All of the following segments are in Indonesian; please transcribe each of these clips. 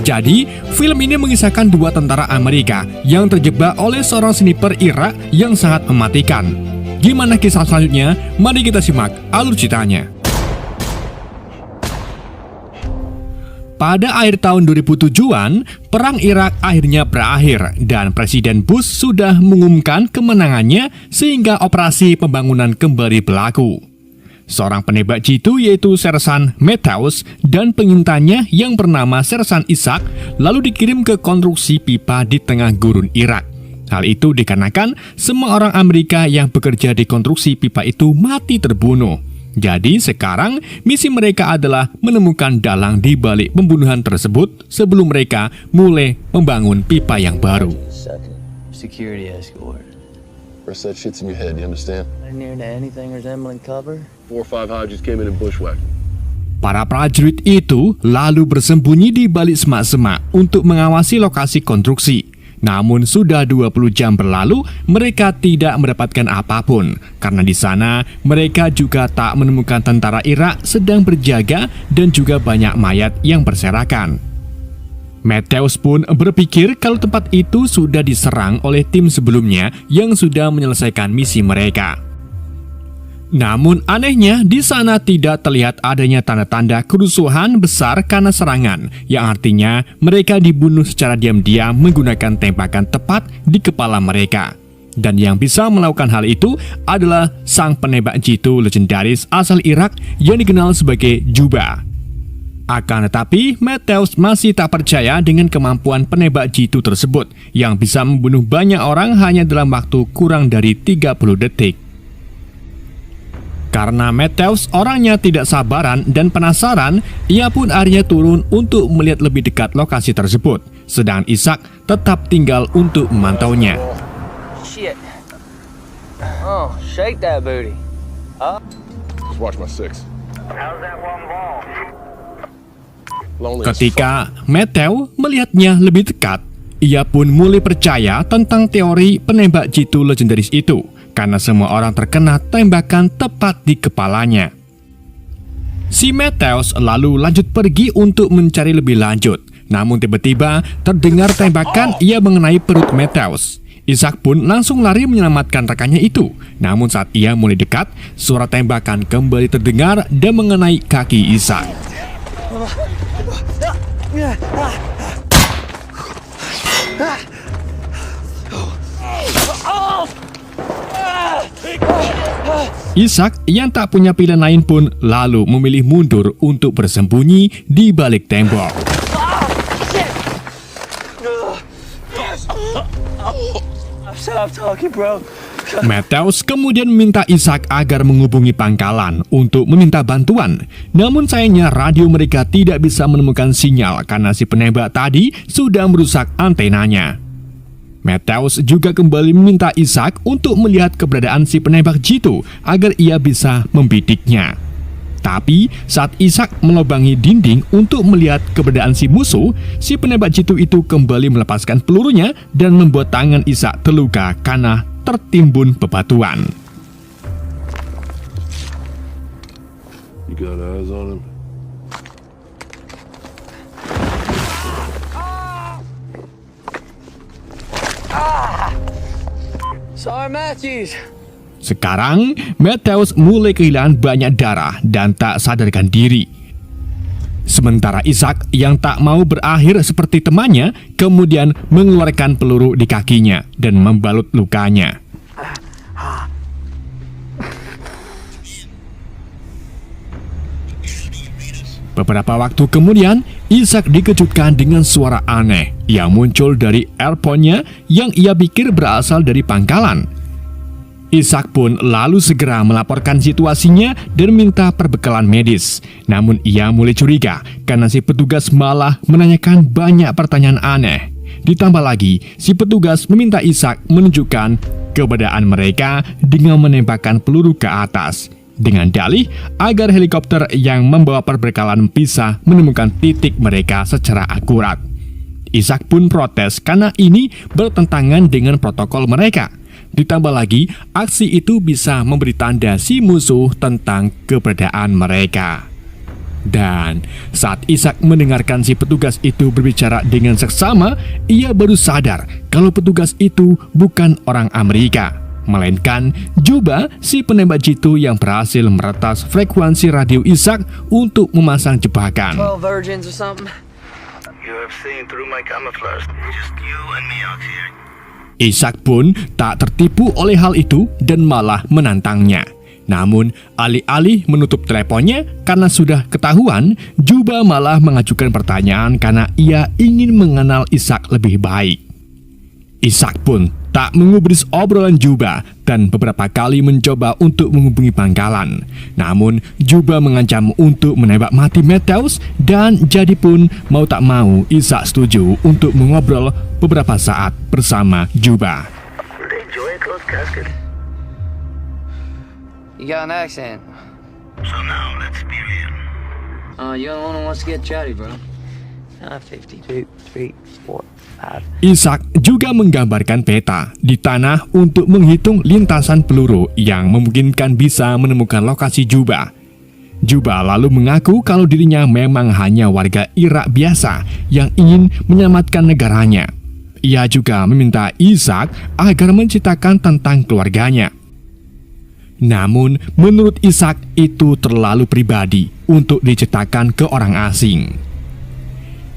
Jadi, film ini mengisahkan dua tentara Amerika yang terjebak oleh seorang sniper Irak yang sangat mematikan. Gimana kisah selanjutnya? Mari kita simak alur ceritanya. Pada akhir tahun 2007-an, Perang Irak akhirnya berakhir dan Presiden Bush sudah mengumumkan kemenangannya sehingga operasi pembangunan kembali berlaku. Seorang penembak jitu yaitu Sersan Matthews dan pengintanya yang bernama Sersan Isaac lalu dikirim ke konstruksi pipa di tengah gurun Irak. Hal itu dikarenakan semua orang Amerika yang bekerja di konstruksi pipa itu mati terbunuh. Jadi sekarang misi mereka adalah menemukan dalang di balik pembunuhan tersebut sebelum mereka mulai membangun pipa yang baru. Security escort. Rest that shit's in your head, you understand? Near to anything resembling cover? 4 or 5 Hodges came in and bushwhacked. Para prajurit itu lalu bersembunyi di balik semak-semak untuk mengawasi lokasi konstruksi. Namun sudah 20 jam berlalu, mereka tidak mendapatkan apapun. Karena di sana, mereka juga tak menemukan tentara Irak sedang berjaga dan juga banyak mayat yang berserakan. Matthews pun berpikir kalau tempat itu sudah diserang oleh tim sebelumnya yang sudah menyelesaikan misi mereka. Namun anehnya di sana tidak terlihat adanya tanda-tanda kerusuhan besar karena serangan, yang artinya mereka dibunuh secara diam-diam menggunakan tembakan tepat di kepala mereka. Dan yang bisa melakukan hal itu adalah sang penembak jitu legendaris asal Irak yang dikenal sebagai Juba. Akan tetapi, Matthews masih tak percaya dengan kemampuan penembak jitu tersebut yang bisa membunuh banyak orang hanya dalam waktu kurang dari 30 detik. Karena Matthews orangnya tidak sabaran dan penasaran, ia pun akhirnya turun untuk melihat lebih dekat lokasi tersebut. Sedangkan Isaac tetap tinggal untuk memantaunya. Shit. Oh, shake that booty. Just watch my 6. How's that one ball? Lonely as Ketika Matthews melihatnya lebih dekat, ia pun mulai percaya tentang teori penembak jitu legendaris itu, karena semua orang terkena tembakan tepat di kepalanya. Si Matthews lalu lanjut pergi untuk mencari lebih lanjut. Namun tiba-tiba terdengar tembakan ia mengenai perut Matthews. Isaac pun langsung lari menyelamatkan rekannya itu. Namun saat ia mulai dekat, suara tembakan kembali terdengar dan mengenai kaki Isaac. Isaac yang tak punya pilihan lain pun lalu memilih mundur untuk bersembunyi di balik tembok. Stop talking, bro. Matthews kemudian meminta Isaac agar menghubungi pangkalan untuk meminta bantuan. Namun sayangnya radio mereka tidak bisa menemukan sinyal karena si penembak tadi sudah merusak antenanya. Matthews juga kembali meminta Isaac untuk melihat keberadaan si penembak jitu agar ia bisa membidiknya. Tapi saat Isaac melobangi dinding untuk melihat keberadaan si musuh, si penembak jitu itu kembali melepaskan pelurunya dan membuat tangan Isaac terluka karena tertimbun bebatuan. You got eyes on him? Sorry, Matthews. Sekarang, Matthews mulai kehilangan banyak darah dan tak sadarkan diri. Sementara Isaac yang tak mau berakhir seperti temannya, kemudian mengeluarkan peluru di kakinya dan membalut lukanya. Beberapa waktu kemudian, Isaac dikejutkan dengan suara aneh yang muncul dari earphone-nya yang ia pikir berasal dari pangkalan. Isaac pun lalu segera melaporkan situasinya dan minta perbekalan medis. Namun ia mulai curiga karena si petugas malah menanyakan banyak pertanyaan aneh. Ditambah lagi, si petugas meminta Isaac menunjukkan keberadaan mereka dengan menembakkan peluru ke atas, dengan dalih agar helikopter yang membawa perbekalan bisa menemukan titik mereka secara akurat. Isaac pun protes karena ini bertentangan dengan protokol mereka. Ditambah lagi, aksi itu bisa memberi tanda si musuh tentang keberadaan mereka. Dan saat Ishak mendengarkan si petugas itu berbicara dengan seksama, ia baru sadar kalau petugas itu bukan orang Amerika, melainkan Juba, si penembak jitu yang berhasil meretas frekuensi radio Ishak untuk memasang jebakan. 12 virgins or something? You have seen through my camouflage. Just you and me out here. Ishak pun tak tertipu oleh hal itu dan malah menantangnya. Namun, alih-alih menutup teleponnya karena sudah ketahuan, Juba malah mengajukan pertanyaan karena ia ingin mengenal Ishak lebih baik. Ishak pun tak mengubris obrolan Juba dan beberapa kali mencoba untuk menghubungi pangkalan. Namun, Juba mengancam untuk menembak mati Matthews dan jadi pun mau tak mau Ishak setuju untuk mengobrol beberapa saat bersama Juba. They enjoy a closed casket. You got an accent. So now let's be real. You're the one who wants to get chatty, bro. 52, 3, 4, 5. Ishak juga menggambarkan peta di tanah untuk menghitung lintasan peluru yang memungkinkan bisa menemukan lokasi Juba. Juba lalu mengaku kalau dirinya memang hanya warga Irak biasa yang ingin menyelamatkan negaranya. Ia juga meminta Ishak agar menceritakan tentang keluarganya. Namun, menurut Ishak itu terlalu pribadi untuk diceritakan ke orang asing.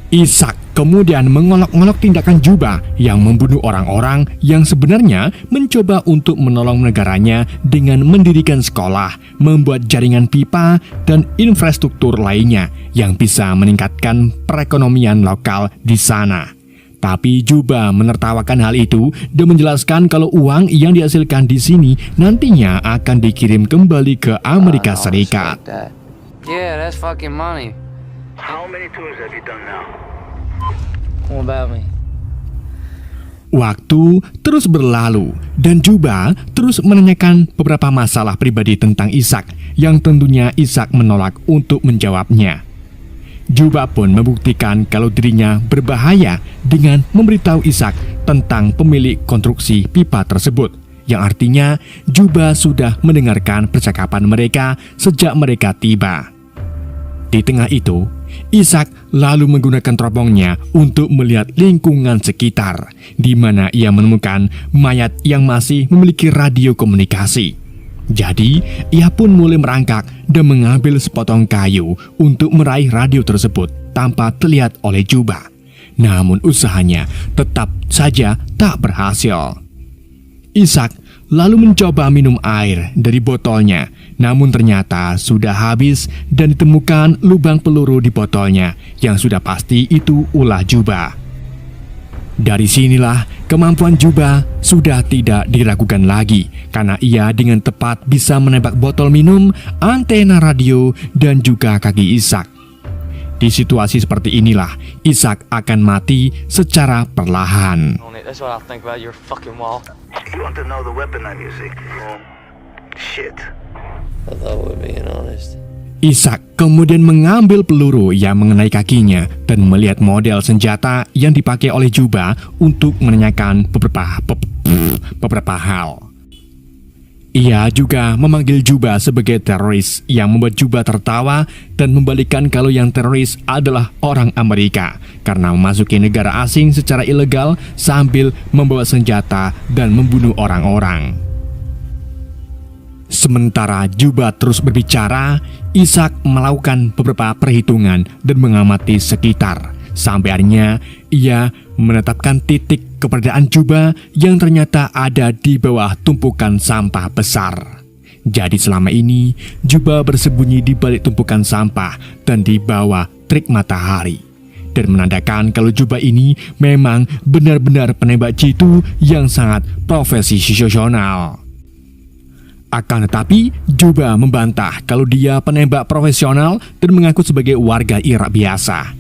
Ishak kemudian mengolok-olok tindakan Juba yang membunuh orang-orang yang sebenarnya mencoba untuk menolong negaranya dengan mendirikan sekolah, membuat jaringan pipa, dan infrastruktur lainnya yang bisa meningkatkan perekonomian lokal di sana. Tapi Juba menertawakan hal itu dan menjelaskan kalau uang yang dihasilkan di sini nantinya akan dikirim kembali ke Amerika Serikat. Yeah, that's fucking money. How many tours have you done now? What about me? Waktu terus berlalu dan Juba terus menanyakan beberapa masalah pribadi tentang Ishak yang tentunya Ishak menolak untuk menjawabnya. Juba pun membuktikan kalau dirinya berbahaya dengan memberitahu Ishak tentang pemilik konstruksi pipa tersebut, yang artinya Juba sudah mendengarkan percakapan mereka sejak mereka tiba. Di tengah itu, Ishak lalu menggunakan teropongnya untuk melihat lingkungan sekitar, di mana ia menemukan mayat yang masih memiliki radio komunikasi. Jadi, ia pun mulai merangkak dan mengambil sepotong kayu untuk meraih radio tersebut tanpa terlihat oleh Juba. Namun usahanya tetap saja tak berhasil. Ishak lalu mencoba minum air dari botolnya, namun ternyata sudah habis dan ditemukan lubang peluru di botolnya yang sudah pasti itu ulah Juba. Dari sinilah kemampuan Juba sudah tidak diragukan lagi karena ia dengan tepat bisa menembak botol minum, antena radio, dan juga kaki Ishak. Di situasi seperti inilah Ishak akan mati secara perlahan. That's what I think about your fucking wall. You want to know the weapon I'm using? Shit. I thought we're being honest. Ishak kemudian mengambil peluru yang mengenai kakinya dan melihat model senjata yang dipakai oleh Juba untuk menanyakan beberapa hal. Ia juga memanggil Juba sebagai teroris yang membuat Juba tertawa dan membalikkan kalau yang teroris adalah orang Amerika karena memasuki negara asing secara ilegal sambil membawa senjata dan membunuh orang-orang. Sementara Juba terus berbicara, Ishak melakukan beberapa perhitungan dan mengamati sekitar. Sampai akhirnya ia menetapkan titik keberadaan Juba yang ternyata ada di bawah tumpukan sampah besar. Jadi selama ini Juba bersembunyi di balik tumpukan sampah dan di bawah terik matahari, dan menandakan kalau Juba ini memang benar-benar penembak jitu yang sangat profesional. Akan tetapi, Juba membantah kalau dia penembak profesional dan mengaku sebagai warga Irak biasa.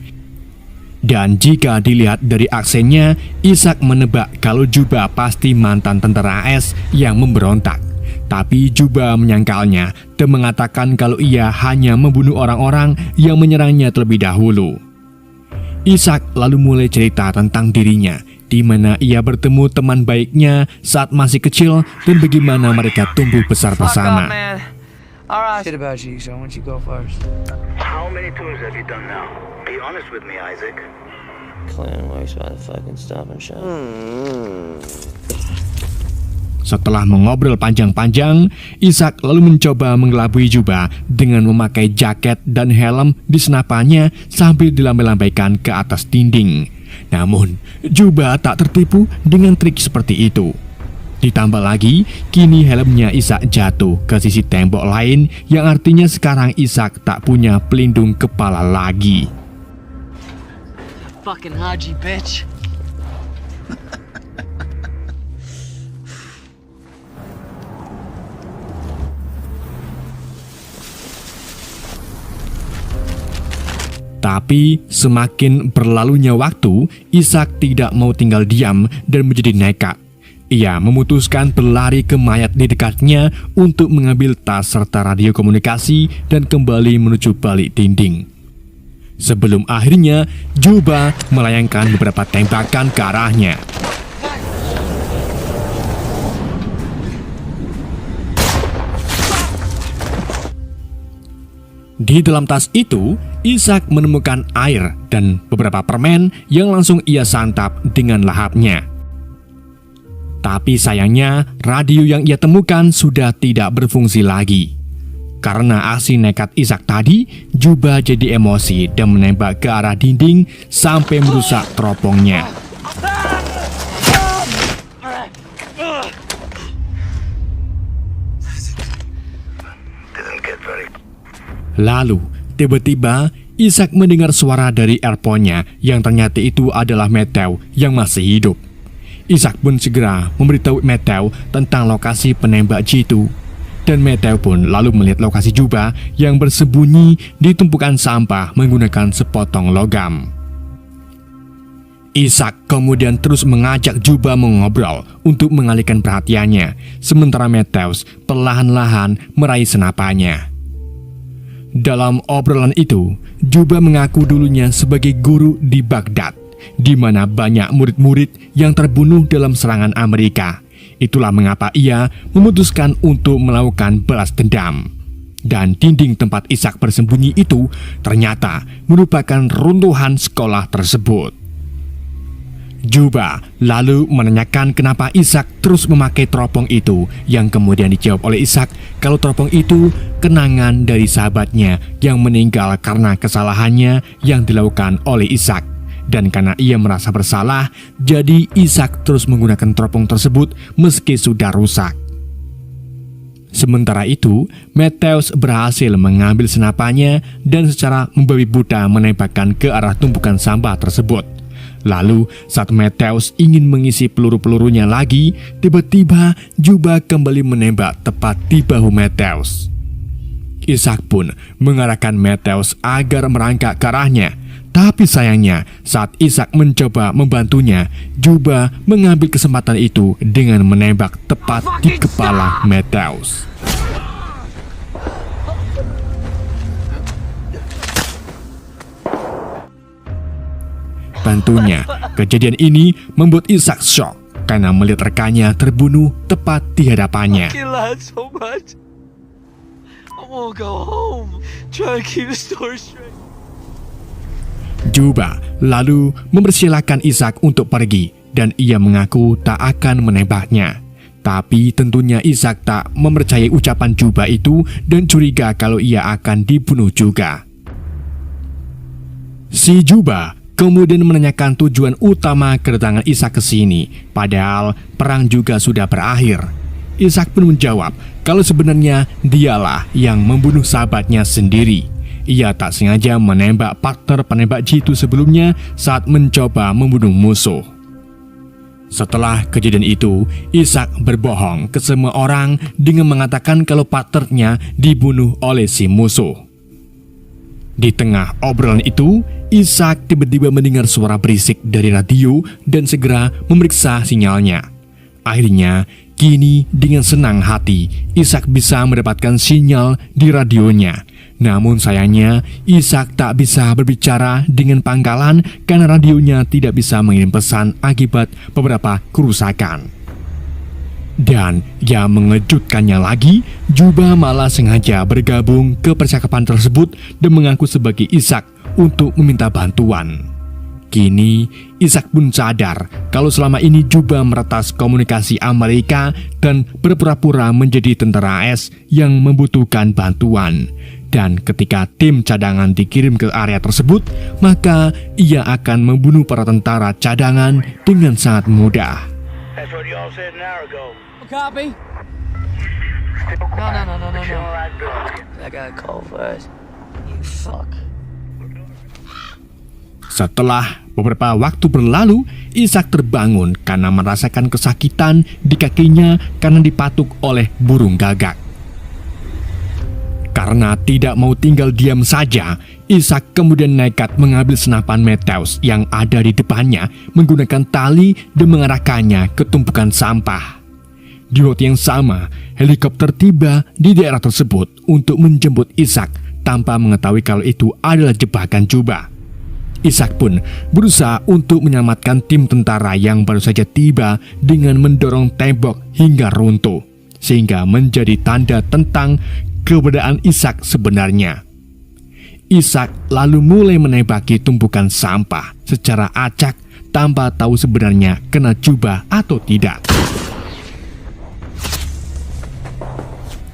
Dan jika dilihat dari aksennya, Ishak menebak kalau Juba pasti mantan tentara AS yang memberontak. Tapi Juba menyangkalnya dan mengatakan kalau ia hanya membunuh orang-orang yang menyerangnya terlebih dahulu. Ishak lalu mulai cerita tentang dirinya, di mana ia bertemu teman baiknya saat masih kecil dan bagaimana mereka tumbuh besar Fuck bersama. up, man. All right. Shit about you, so why don't you go first? How How many tours have you done now? Be honest with me, Isaac. Clan works by the fucking Stop and Shop. Setelah mengobrol panjang-panjang, Ishak lalu mencoba mengelabui Juba dengan memakai jaket dan helm di senapannya sambil dilambai-lambaikan ke atas dinding. Namun, Juba tak tertipu dengan trik seperti itu. Ditambah lagi, kini helmnya Ishak jatuh ke sisi tembok lain, yang artinya sekarang Ishak tak punya pelindung kepala lagi. Fucking Haji, bitch. Tapi semakin berlalunya waktu, Ishak tidak mau tinggal diam dan menjadi nekat. Ia memutuskan berlari ke mayat di dekatnya untuk mengambil tas serta radio komunikasi dan kembali menuju balik dinding. Sebelum akhirnya Juba melayangkan beberapa tembakan ke arahnya. Di dalam tas itu, Ishak menemukan air dan beberapa permen yang langsung ia santap dengan lahapnya. Tapi sayangnya, radio yang ia temukan sudah tidak berfungsi lagi. Karena aksi nekat Ishak tadi, Juba jadi emosi dan menembak ke arah dinding sampai merusak teropongnya. Didn't get very... Lalu, tiba-tiba Ishak mendengar suara dari earphone-nya yang ternyata itu adalah Matthew yang masih hidup. Ishak pun segera memberitahu Matthew tentang lokasi penembak jitu. Dan Matthew pun lalu melihat lokasi Juba yang bersembunyi di tumpukan sampah menggunakan sepotong logam. Ishak kemudian terus mengajak Juba mengobrol untuk mengalihkan perhatiannya, sementara Matthew perlahan-lahan meraih senapannya. Dalam obrolan itu, Juba mengaku dulunya sebagai guru di Baghdad, di mana banyak murid-murid yang terbunuh dalam serangan Amerika. Itulah mengapa ia memutuskan untuk melakukan balas dendam. Dan dinding tempat Ishak bersembunyi itu ternyata merupakan runtuhan sekolah tersebut. Juba lalu menanyakan kenapa Ishak terus memakai teropong itu, yang kemudian dijawab oleh Ishak kalau teropong itu kenangan dari sahabatnya yang meninggal karena kesalahannya yang dilakukan oleh Ishak. Dan karena ia merasa bersalah, jadi Ishak terus menggunakan teropong tersebut meski sudah rusak. Sementara itu, Matthew berhasil mengambil senapannya dan secara membabi buta menembakkan ke arah tumpukan sampah tersebut. Lalu, saat Matthew ingin mengisi peluru-pelurunya lagi, tiba-tiba Juba kembali menembak tepat di bahu Matthew. Ishak pun mengarahkan Matthew agar merangkak ke arahnya. Tapi sayangnya, saat Ishak mencoba membantunya, Juba mengambil kesempatan itu dengan menembak tepat di kepala Matthew. Tentunya, kejadian ini membuat Ishak shock karena melihat rekannya terbunuh tepat di hadapannya. I lied so much. I wanna go home. Try to keep the story straight. Juba lalu mempersilahkan Ishak untuk pergi dan ia mengaku tak akan menembaknya. Tapi tentunya Ishak tak mempercayai ucapan Juba itu dan curiga kalau ia akan dibunuh juga. Si Juba kemudian menanyakan tujuan utama kedatangan Ishak ke sini, padahal perang juga sudah berakhir. Ishak pun menjawab kalau sebenarnya dialah yang membunuh sahabatnya sendiri. Ia tak sengaja menembak partner penembak jitu sebelumnya saat mencoba membunuh musuh. Setelah kejadian itu, Ishak berbohong ke semua orang dengan mengatakan kalau partnernya dibunuh oleh si musuh. Di tengah obrolan itu, Ishak tiba-tiba mendengar suara berisik dari radio dan segera memeriksa sinyalnya. Akhirnya, kini dengan senang hati, Ishak bisa mendapatkan sinyal di radionya. Namun sayangnya, Ishak tak bisa berbicara dengan pangkalan karena radionya tidak bisa mengirim pesan akibat beberapa kerusakan. Dan yang mengejutkannya lagi, Juba malah sengaja bergabung ke percakapan tersebut dan mengaku sebagai Ishak untuk meminta bantuan. Kini, Ishak pun sadar kalau selama ini Juba meretas komunikasi Amerika dan berpura-pura menjadi tentara AS yang membutuhkan bantuan. Dan ketika tim cadangan dikirim ke area tersebut, maka ia akan membunuh para tentara cadangan dengan sangat mudah. That's what y'all said an hour ago. Copy. No. I gotta call first. You fuck. Setelah beberapa waktu berlalu, Ishak terbangun karena merasakan kesakitan di kakinya karena dipatuk oleh burung gagak. Karena tidak mau tinggal diam saja, Ishak kemudian nekat mengambil senapan Matthews yang ada di depannya, menggunakan tali dan mengarahkannya ke tumpukan sampah. Di waktu yang sama, helikopter tiba di daerah tersebut untuk menjemput Ishak tanpa mengetahui kalau itu adalah jebakan Juba. Ishak pun berusaha untuk menyelamatkan tim tentara yang baru saja tiba dengan mendorong tembok hingga runtuh, sehingga menjadi tanda tentang keberadaan Ishak sebenarnya. Ishak lalu mulai menembaki tumpukan sampah secara acak tanpa tahu sebenarnya kena Juba atau tidak.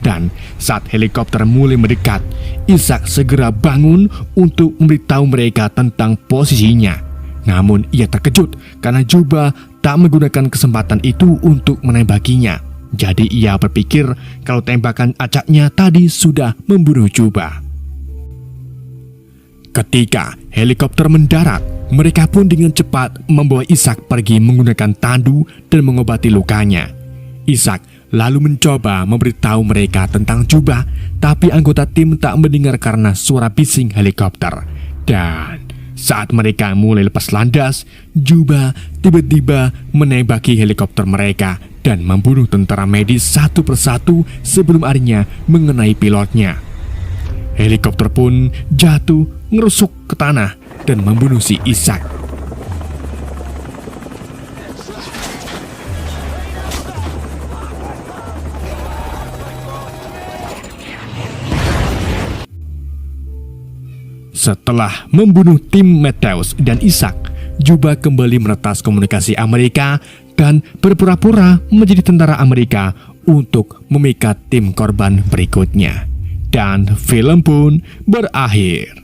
Dan saat helikopter mulai mendekat, Ishak segera bangun untuk memberitahu mereka tentang posisinya. Namun ia terkejut karena Juba tak menggunakan kesempatan itu untuk menembakinya. Jadi ia berpikir kalau tembakan acaknya tadi sudah membunuh Juba. Ketika helikopter mendarat, mereka pun dengan cepat membawa Ishak pergi menggunakan tandu dan mengobati lukanya. Ishak lalu mencoba memberitahu mereka tentang Juba, tapi anggota tim tak mendengar karena suara bising helikopter. Dan saat mereka mulai lepas landas, Juba tiba-tiba menembaki helikopter mereka dan membunuh tentara medis satu persatu sebelum akhirnya mengenai pilotnya. Helikopter pun jatuh ngerusuk ke tanah dan membunuh si Ishak. Setelah membunuh tim Matthews dan Ishak, Juba kembali meretas komunikasi Amerika dan berpura-pura menjadi tentara Amerika untuk memikat tim korban berikutnya. Dan film pun berakhir.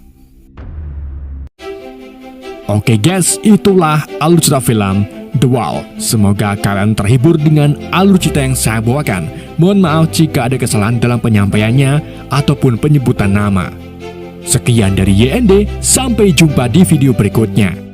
Oke guys, itulah alur cerita film The Wall. Semoga kalian terhibur dengan alur cerita yang saya bawakan. Mohon maaf jika ada kesalahan dalam penyampaiannya ataupun penyebutan nama. Sekian dari YND, sampai jumpa di video berikutnya.